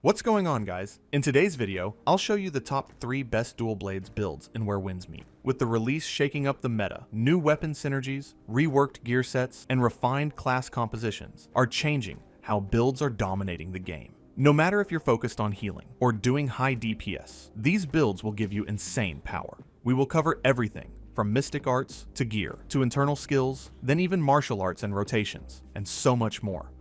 What's going on, guys? In today's video, I'll show you the top 3 best dual blades builds and where wins meet. With the release shaking up the meta, new weapon synergies, reworked gear sets, and refined class compositions are changing how builds are dominating the game. No matter if you're focused on healing or doing high DPS, these builds will give you insane power. We will cover everything from mystic arts to gear to internal skills, then even martial arts and rotations, and so much more.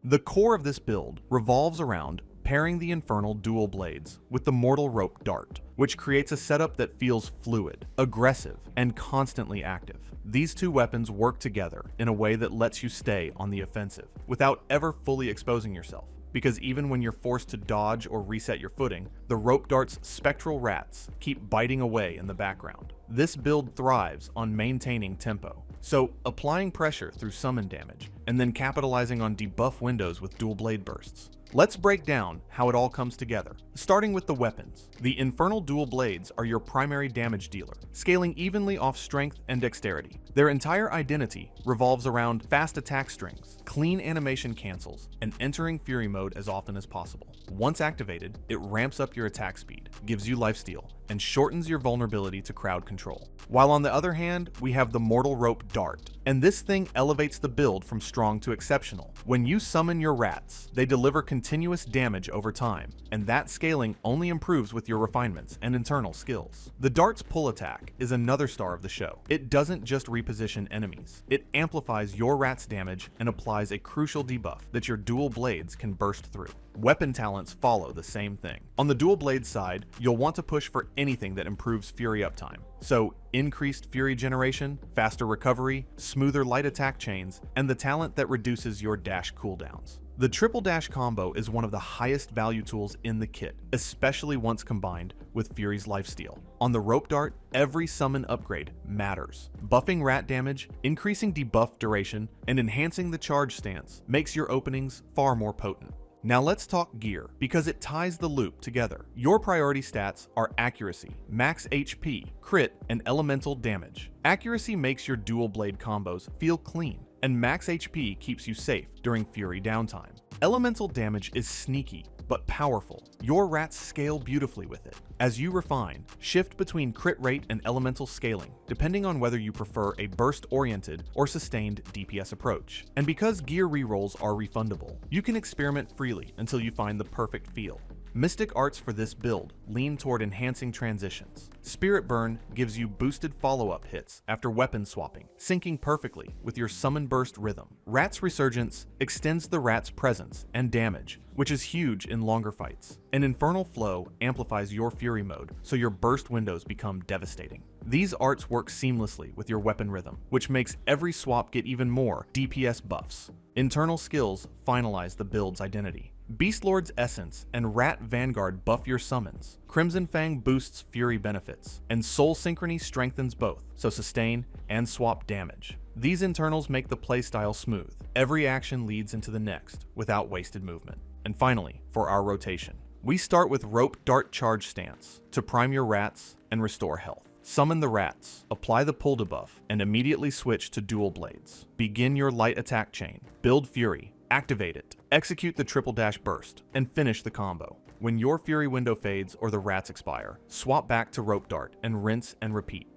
The core of this build revolves around pairing the infernal dual blades with the mortal rope dart, which creates a setup that feels fluid, aggressive, and constantly active. These two weapons work together in a way that lets you stay on the offensive without ever fully exposing yourself, because even when you're forced to dodge or reset your footing, the rope dart's spectral rats keep biting away in the background. This build thrives on maintaining tempo, so applying pressure through summon damage, and then capitalizing on debuff windows with dual blade bursts. Let's break down how it all comes together, starting with the weapons. The infernal dual blades are your primary damage dealer, scaling evenly off strength and dexterity. Their entire identity revolves around fast attack strings, clean animation cancels, and entering fury mode as often as possible. Once activated, it ramps up your attack speed, gives you lifesteal, and shortens your vulnerability to crowd control. While on the other hand, we have the mortal rope dart, and this thing elevates the build from strong to exceptional. When you summon your rats, they deliver continuous damage over time, and that scaling only improves with your refinements and internal skills. The dart's pull attack is another star of the show. It doesn't just reposition enemies, it amplifies your rat's damage and applies a crucial debuff that your dual blades can burst through. Weapon talents follow the same thing. On the dual blade side, you'll want to push for anything that improves fury uptime. So increased fury generation, faster recovery, smoother light attack chains, and the talent that reduces your dash cooldowns. The triple dash combo is one of the highest value tools in the kit, especially once combined with Fury's lifesteal. On the rope dart, every summon upgrade matters. Buffing rat damage, increasing debuff duration, and enhancing the charge stance makes your openings far more potent. Now let's talk gear, because it ties the loop together. Your priority stats are accuracy, max HP, crit, and elemental damage. Accuracy makes your dual blade combos feel clean, and max HP keeps you safe during Fury downtime. Elemental damage is sneaky, but powerful. Your rats scale beautifully with it. As you refine, shift between crit rate and elemental scaling, depending on whether you prefer a burst-oriented or sustained DPS approach. And because gear rerolls are refundable, you can experiment freely until you find the perfect feel. Mystic arts for this build lean toward enhancing transitions. Spirit Burn gives you boosted follow-up hits after weapon swapping, syncing perfectly with your summon burst rhythm. Rat's Resurgence extends the rat's presence and damage, which is huge in longer fights. And Infernal Flow amplifies your fury mode, so your burst windows become devastating. These arts work seamlessly with your weapon rhythm, which makes every swap get even more DPS buffs. Internal skills finalize the build's identity. Beastlord's Essence and Rat Vanguard buff your summons. Crimson Fang boosts fury benefits, and Soul Synchrony strengthens both, so sustain and swap damage. These internals make the playstyle smooth. Every action leads into the next, without wasted movement. And finally, for our rotation, we start with Rope Dart Charge Stance to prime your rats and restore health. Summon the rats, apply the pull debuff, and immediately switch to dual blades. Begin your light attack chain, build fury, activate it, execute the triple dash burst, and finish the combo. When your fury window fades or the rats expire, swap back to rope dart and rinse and repeat.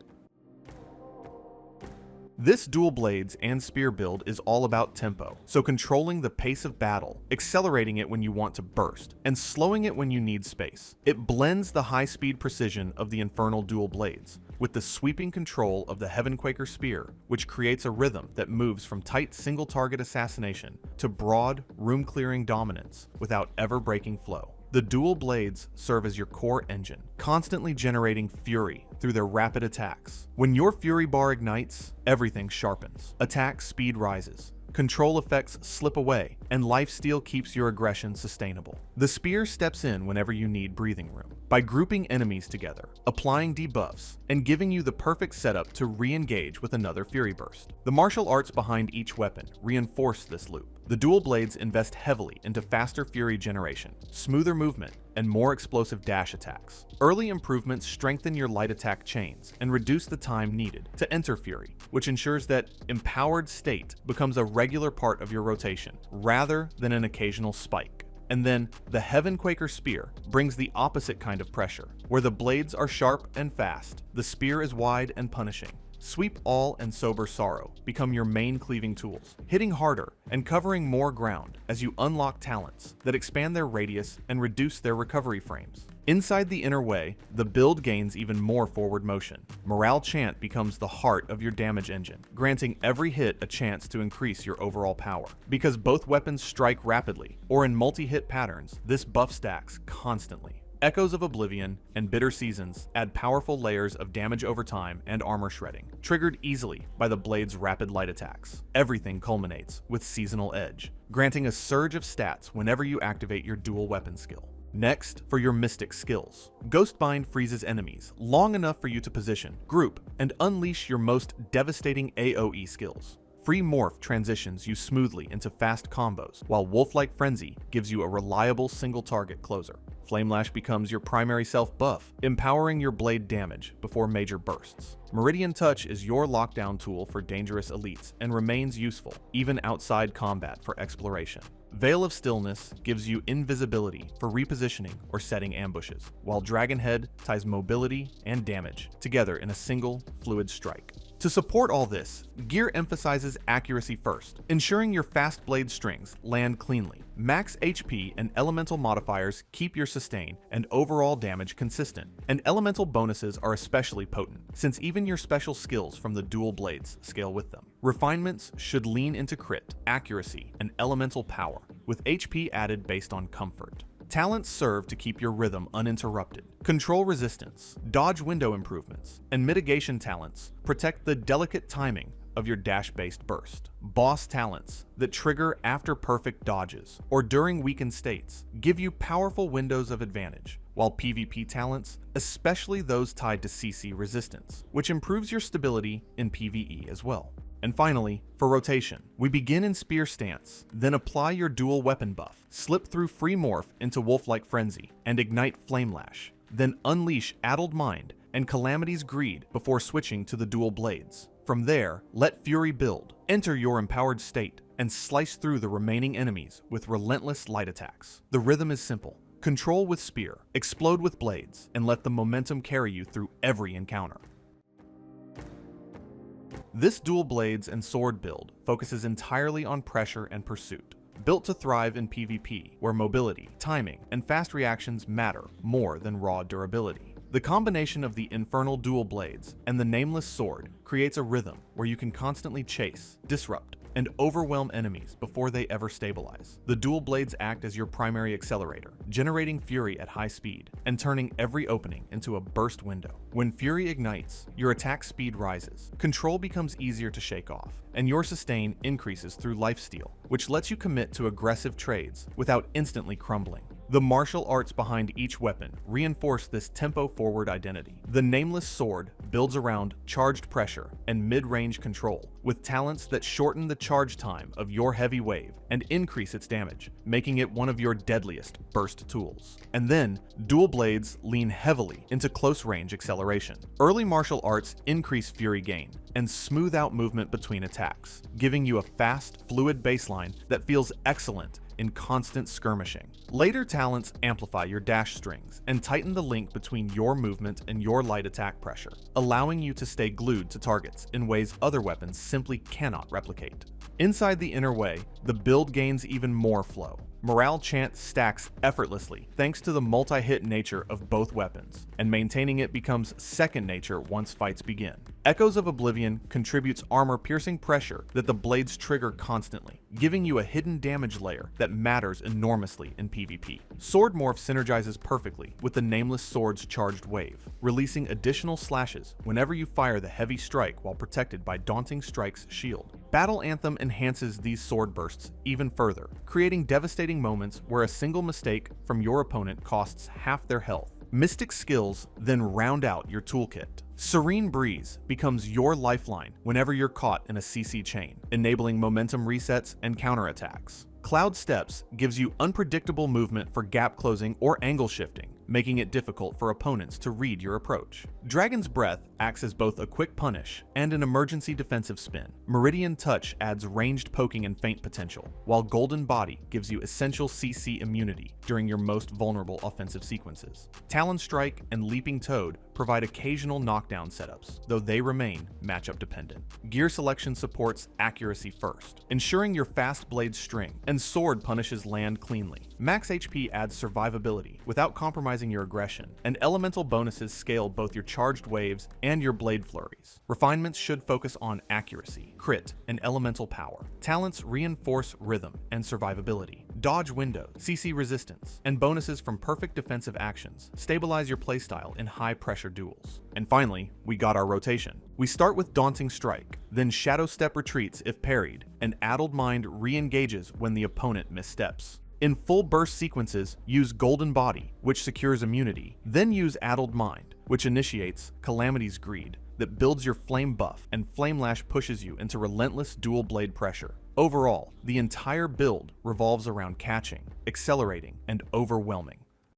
This dual blades and spear build is all about tempo, so controlling the pace of battle, accelerating it when you want to burst, and slowing it when you need space. It blends the high-speed precision of the infernal dual blades with the sweeping control of the Heavenquaker spear, which creates a rhythm that moves from tight single-target assassination to broad, room-clearing dominance without ever breaking flow. The dual blades serve as your core engine, constantly generating fury through their rapid attacks. When your fury bar ignites, everything sharpens. Attack speed rises, control effects slip away, and lifesteal keeps your aggression sustainable. The spear steps in whenever you need breathing room. by grouping enemies together, applying debuffs, and giving you the perfect setup to re-engage with another Fury Burst. The martial arts behind each weapon reinforce this loop. The dual blades invest heavily into faster Fury generation, smoother movement, and more explosive dash attacks. Early improvements strengthen your light attack chains and reduce the time needed to enter Fury, which ensures that empowered state becomes a regular part of your rotation, rather than an occasional spike. And then, the Heavenquaker Spear brings the opposite kind of pressure. Where the blades are sharp and fast, the spear is wide and punishing. Sweep All and Sober Sorrow become your main cleaving tools, hitting harder and covering more ground as you unlock talents that expand their radius and reduce their recovery frames. Inside the Inner Way, the build gains even more forward motion. Morale Chant becomes the heart of your damage engine, granting every hit a chance to increase your overall power. Because both weapons strike rapidly, or in multi-hit patterns, this buff stacks constantly. Echoes of Oblivion and Bitter Seasons add powerful layers of damage over time and armor shredding, triggered easily by the blade's rapid light attacks. Everything culminates with Seasonal Edge, granting a surge of stats whenever you activate your dual weapon skill. Next, for your Mystic skills. Ghostbind freezes enemies long enough for you to position, group, and unleash your most devastating AoE skills. Free Morph transitions you smoothly into fast combos, while Wolf-like Frenzy gives you a reliable single-target closer. Flamelash becomes your primary self-buff, empowering your blade damage before major bursts. Meridian Touch is your lockdown tool for dangerous elites and remains useful, even outside combat for exploration. Veil of Stillness gives you invisibility for repositioning or setting ambushes, while Dragonhead ties mobility and damage together in a single, fluid strike. To support all this, gear emphasizes accuracy first, ensuring your fast blade strings land cleanly. Max HP and elemental modifiers keep your sustain and overall damage consistent, and elemental bonuses are especially potent, since even your special skills from the dual blades scale with them. Refinements should lean into crit, accuracy, and elemental power, with HP added based on comfort. Talents serve to keep your rhythm uninterrupted. Control resistance, dodge window improvements, and mitigation talents protect the delicate timing of your dash-based burst. Boss talents that trigger after perfect dodges or during weakened states give you powerful windows of advantage, while PvP talents, especially those tied to CC resistance, which improves your stability in PvE as well. And finally, for rotation, we begin in Spear stance, then apply your dual weapon buff, slip through Free Morph into Wolf-like Frenzy, and ignite Flamelash, then unleash Addled Mind and Calamity's Greed before switching to the dual blades. From there, let Fury build, enter your empowered state, and slice through the remaining enemies with relentless light attacks. The rhythm is simple. Control with Spear, explode with blades, and let the momentum carry you through every encounter. This dual blades and sword build focuses entirely on pressure and pursuit, built to thrive in PvP, where mobility, timing, and fast reactions matter more than raw durability. The combination of the infernal dual blades and the nameless sword creates a rhythm where you can constantly chase, disrupt, and overwhelm enemies before they ever stabilize. The dual blades act as your primary accelerator, generating fury at high speed and turning every opening into a burst window. When fury ignites, your attack speed rises, control becomes easier to shake off, and your sustain increases through lifesteal, which lets you commit to aggressive trades without instantly crumbling. The martial arts behind each weapon reinforce this tempo-forward identity. The Nameless Sword builds around charged pressure and mid-range control, with talents that shorten the charge time of your heavy wave and increase its damage, making it one of your deadliest burst tools. And then, dual blades lean heavily into close-range acceleration. Early martial arts increase fury gain and smooth out movement between attacks, giving you a fast, fluid baseline that feels excellent in constant skirmishing. Later talents amplify your dash strings and tighten the link between your movement and your light attack pressure, allowing you to stay glued to targets in ways other weapons simply cannot replicate. Inside the Inner Way, the build gains even more flow. Morale Chant stacks effortlessly thanks to the multi-hit nature of both weapons, and maintaining it becomes second nature once fights begin. Echoes of Oblivion contributes armor-piercing pressure that the blades trigger constantly, giving you a hidden damage layer that matters enormously in PvP. Sword Morph synergizes perfectly with the Nameless Sword's charged wave, releasing additional slashes whenever you fire the heavy strike while protected by Daunting Strike's shield. Battle Anthem enhances these sword bursts even further, creating devastating moments where a single mistake from your opponent costs half their health, Mystic skills then round out your toolkit. Serene Breeze becomes your lifeline whenever you're caught in a CC chain, enabling momentum resets and counterattacks. Cloud Steps gives you unpredictable movement for gap closing or angle shifting, making it difficult for opponents to read your approach. Dragon's Breath acts as both a quick punish and an emergency defensive spin. Meridian Touch adds ranged poking and feint potential, while Golden Body gives you essential CC immunity during your most vulnerable offensive sequences. Talon Strike and Leaping Toad provide occasional knockdown setups, though they remain matchup dependent. Gear selection supports accuracy first, ensuring your fast blade string, and Sword punishes land cleanly. Max HP adds survivability without compromising your aggression, and elemental bonuses scale both your charged waves and your blade flurries. Refinements should focus on accuracy, crit, and elemental power. Talents reinforce rhythm and survivability. Dodge windows, CC resistance, and bonuses from perfect defensive actions stabilize your playstyle in high-pressure duels. And finally, we got our rotation. We start with Daunting Strike, then Shadow Step retreats if parried, and Addled Mind re-engages when the opponent missteps. In full burst sequences, use Golden Body, which secures immunity, then use Addled Mind, which initiates Calamity's Greed, that builds your flame buff, and Flame Lash pushes you into relentless dual blade pressure. Overall, the entire build revolves around catching, accelerating, and overwhelming.